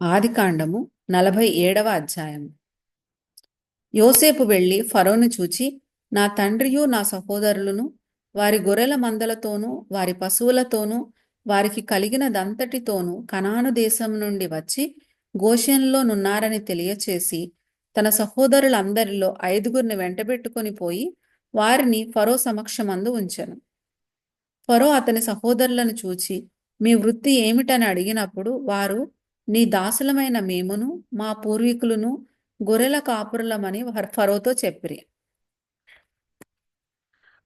ఆదికాండము 47వ అధ్యాయము. యోసేపు వెళ్లి ఫరోను చూచి, నా తండ్రియు నా సహోదరులను వారి గొర్రెల మందలతోనూ వారి పశువులతోనూ వారికి కలిగినదంతటితోనూ కనాను దేశం నుండి వచ్చి గోషెనులో నున్నారని తెలియచేసి తన సహోదరులందరిలో 5గురిని వెంటబెట్టుకొని పోయి వారిని ఫరో సమక్షమందు ఉంచెను. ఫరో అతని సహోదరులను చూచి, మీ వృత్తి ఏమిటని అడిగినప్పుడు వారు, నీ దాసులమైన మేమును మా పూర్వీకులను గొర్రెల కాపురులమని ఫరోతో చెప్పిరి.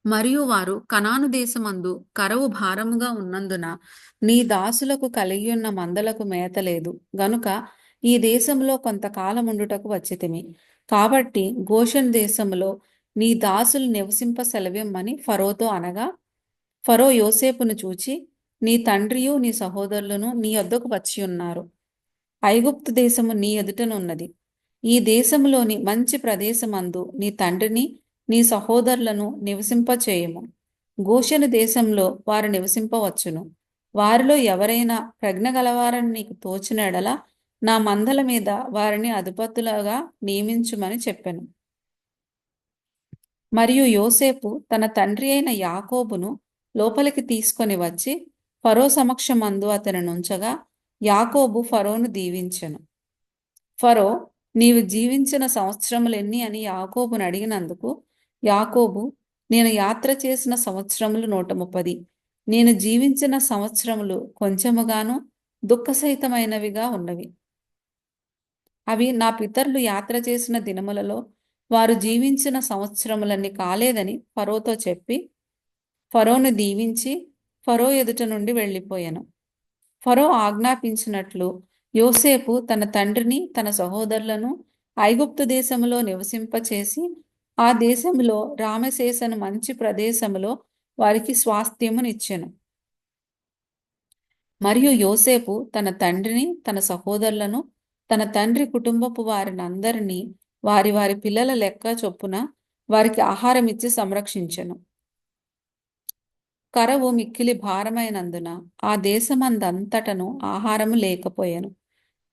మరియు వారు, కనాను దేశమందు కరవు భారముగా ఉన్నందున నీ దాసులకు కలిగియున్న మందలకు మేత లేదు గనుక ఈ దేశంలో కొంతకాలముండుటకు వచ్చితిమి. కాబట్టి గోషెను దేశములో నీ దాసులు నివసింప సెలవిమ్మని ఫరోతో అనగా, ఫరో యోసేపును చూచి, నీ తండ్రియు నీ సహోదరులను నీ యొద్దకు వచ్చియున్నారు. ఐగుప్తు దేశము నీ ఎదుటనున్నది. ఈ దేశములోని మంచి ప్రదేశమందు నీ తండ్రిని నీ సహోదరులను నివసింపచేయము. గోషెను దేశంలో వారు నివసింపవచ్చును. వారిలో ఎవరైనా ప్రజ్ఞ గలవారని నీకు తోచిన ఎడల నా మందల మీద వారిని అధిపతులుగా నియమించుమని చెప్పెను. మరియు యోసేపు తన తండ్రి అయిన యాకోబును లోపలికి తీసుకొని వచ్చి ఫరో సమక్షమందు అతని నుంచగా యాకోబు ఫరోను దీవించెను. ఫరో, నీవు జీవించిన సంవత్సరములెన్ని అని యాకోబును అడిగినందుకు యాకోబు, నేను యాత్ర చేసిన సంవత్సరములు 130, నేను జీవించిన సంవత్సరములు కొంచెముగాను దుఃఖసహితమైనవిగా ఉన్నవి. అవి నా పితరులు యాత్ర చేసిన దినములలో వారు జీవించిన సంవత్సరములన్నీ కాలేదని ఫరోతో చెప్పి ఫరోను దీవించి ఫరో ఎదుట నుండి వెళ్ళిపోయాను. ఫరో ఆజ్ఞాపించినట్లు యోసేపు తన తండ్రిని తన సహోదరులను ఐగుప్తు దేశములో నివసింపచేసి ఆ దేశములో రామశేషను మంచి ప్రదేశములో వారికి స్వాస్థ్యమునిచ్చెను. మరియు యోసేపు తన తండ్రిని తన సహోదరులను తన తండ్రి కుటుంబపు వారినందరినీ వారి వారి పిల్లల లెక్క చొప్పున వారికి ఆహారమిచ్చి సంరక్షించెను. కరవు మిక్కిలి భారమైనందున ఆ దేశమందంతటను ఆహారము లేకపోయెను.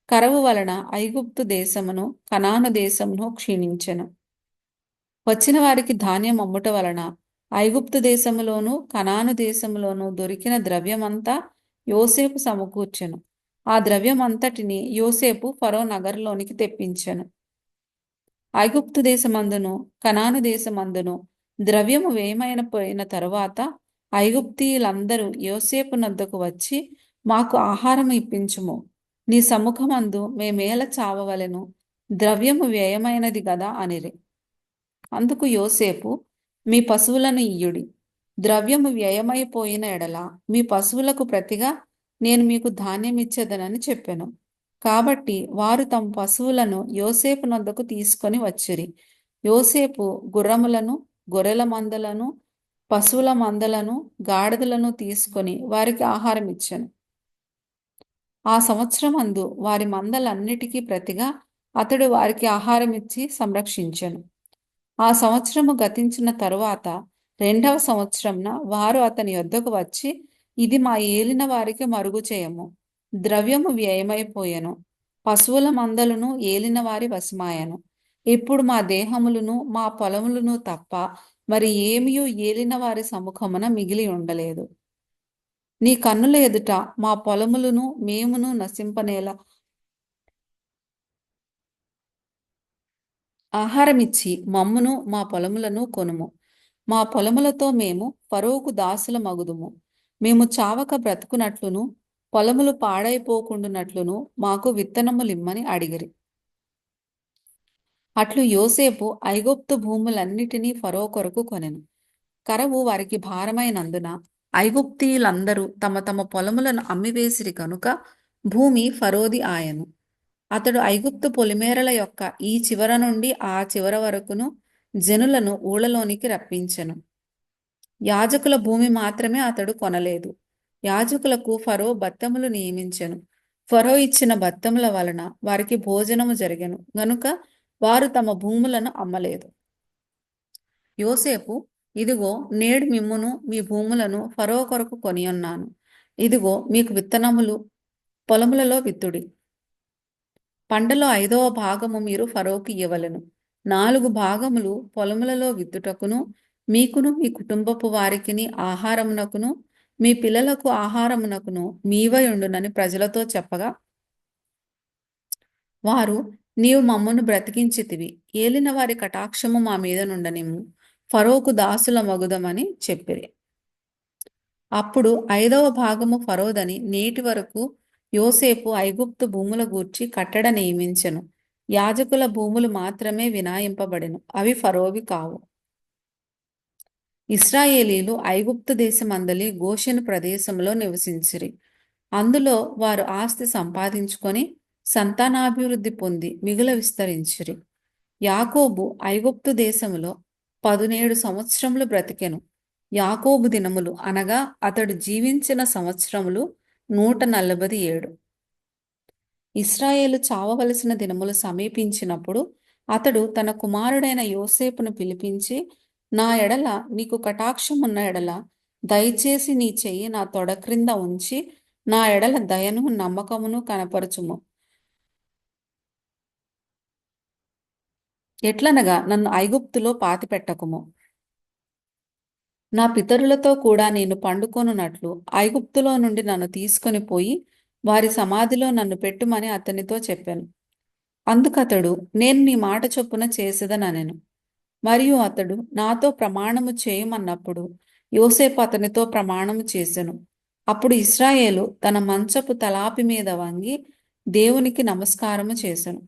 కరవు వలన ఐగుప్తు దేశమును కనాను దేశమును క్షీణించెను. వచ్చిన వారికి ధాన్యం అమ్ముట వలన ఐగుప్తు దేశములోను కనాను దేశములోను దొరికిన ద్రవ్యమంతా యోసేపు సమకూర్చెను. ఆ ద్రవ్యమంతటిని యోసేపు ఫరో నగరులోనికి తెప్పించెను. ఐగుప్తు దేశమందును కనాను దేశమందును ద్రవ్యము వ్యయమైన పోయిన తరువాత ఐగుప్తీయులందరూ యోసేపు నొద్దకు వచ్చి, మాకు ఆహారం ఇప్పించుము, నీ సముఖమందు మేమేల చావవలెను, ద్రవ్యము వ్యయమైనది గదా అనిరి. అందుకు యోసేపు, మీ పశువులను ఇయ్యుడి, ద్రవ్యము వ్యయమైపోయిన ఎడల మీ పశువులకు ప్రతిగా నేను మీకు ధాన్యమిచ్చేదనని చెప్పెను. కాబట్టి వారు తమ పశువులను యోసేపు నొద్దకు తీసుకొని వచ్చిరి. యోసేపు గుర్రములను గొర్రెల మందలను పశువుల మందలను గాడిదలను తీసుకొని వారికి ఆహారం ఇచ్చెను. ఆ సంవత్సరమందు వారి మందలన్నిటికీ ప్రతిగా అతడు వారికి ఆహారం ఇచ్చి సంరక్షించెను. ఆ సంవత్సరము గతించిన తరువాత 2వ సంవత్సరంన వారు అతని యొద్దకు వచ్చి, ఇది మా ఏలిన వారికి మరుగు చేయము, ద్రవ్యము వ్యయమైపోయెను, పశువుల మందలను ఏలిన వారి వశమాయను. ఇప్పుడు మా దేహములను మా పొలములను తప్ప మరి ఏమియూ ఏలిన వారి సముఖమున మిగిలి ఉండలేదు. నీ కన్నుల ఎదుట మా పొలములను మేమును నశింపనేలా ఆహారమిచ్చి మమ్మును మా పొలములను కొనుము. మా పొలములతో మేము ఫరోకు దాసుల మగుదుము. మేము చావక బ్రతుకునట్లును పొలములు పాడైపోకుండునట్లును మాకు విత్తనములిమ్మని అడిగిరి. అట్లు యోసేపు ఐగుప్తు భూములన్నిటినీ ఫరో కొరకు కొనెను. కరవు వారికి భారమైనందున ఐగుప్తీయులందరూ తమ తమ పొలములను అమ్మివేసిరి కనుక భూమి ఫరోది ఆయను. అతడు ఐగుప్తు పొలిమేరల యొక్క ఈ చివర నుండి ఆ చివర వరకును జనులను ఊళ్ళలోనికి రప్పించెను. యాజకుల భూమి మాత్రమే అతడు కొనలేదు. యాజకులకు ఫరో బత్తములు నియమించెను. ఫరో ఇచ్చిన బత్తముల వలన వారికి భోజనము జరిగెను గనుక వారు తమ భూములను అమ్మలేదు. యోసేపు, ఇదిగో నేడు మిమ్మును మీ భూములను ఫరో కొరకు కొనియున్నాను. ఇదిగో మీకు విత్తనములు, పొలములలో విత్తుడి. పంటలో 5వ భాగము మీరు ఫరోకి ఇవ్వవలెను. 4 భాగములు పొలములలో విత్తుటకును, మీకును మీ కుటుంబపు వారికిని ఆహారమునకును, మీ పిల్లలకు ఆహారమునకును మీవై ఉండునని ప్రజలతో చెప్పగా, వారు, నీవు మమ్మను బ్రతికించితివి, ఏలిన వారి కటాక్షము మా మీద నుండనిమ్ము, ఫరోకు దాసులమగుదమని చెప్పిరి. అప్పుడు 5వ భాగము ఫరోదని నేటి వరకు యోసేపు ఐగుప్తు భూముల గూర్చి కట్టడ నియమించెను. యాజకుల భూములు మాత్రమే వినాయింపబడెను, అవి ఫరోవి కావు. ఇశ్రాయేలీలు ఐగుప్తు దేశమందలి గోషెను ప్రదేశంలో నివసించిరి. అందులో వారు ఆస్తి సంపాదించుకొని సంతానాభివృద్ధి పొంది మిగుల విస్తరించిరి. యాకోబు ఐగుప్తు దేశములో 17 సంవత్సరములు బ్రతికెను. యాకోబు దినములు అనగా అతడు జీవించిన సంవత్సరములు 147. ఇశ్రాయేలు చావవలసిన దినములు సమీపించినప్పుడు అతడు తన కుమారుడైన యోసేపును పిలిపించి, నా ఎడల నీకు కటాక్షమున్న ఎడల దయచేసి నీ చెయ్యి నా తొడ క్రింద ఉంచి నా ఎడల దయను నమ్మకమును కనపరచుము. ఎట్లనగా నన్ను ఐగుప్తులో పాతిపెట్టకుము. నా పితరులతో కూడా నేను పండుకొనున్నట్లు ఐగుప్తులో నుండి నన్ను తీసుకొని పోయి వారి సమాధిలో నన్ను పెట్టుమని అతనితో చెప్పాను. అందుకతడు, నేను నీ మాట చొప్పున చేసేదనెను. మరియు అతడు నాతో ప్రమాణము చేయమన్నప్పుడు యోసేపు అతనితో ప్రమాణము చేసెను. అప్పుడు ఇశ్రాయేలు తన మంచపు తలాపి మీద వంగి దేవునికి నమస్కారము చేసెను.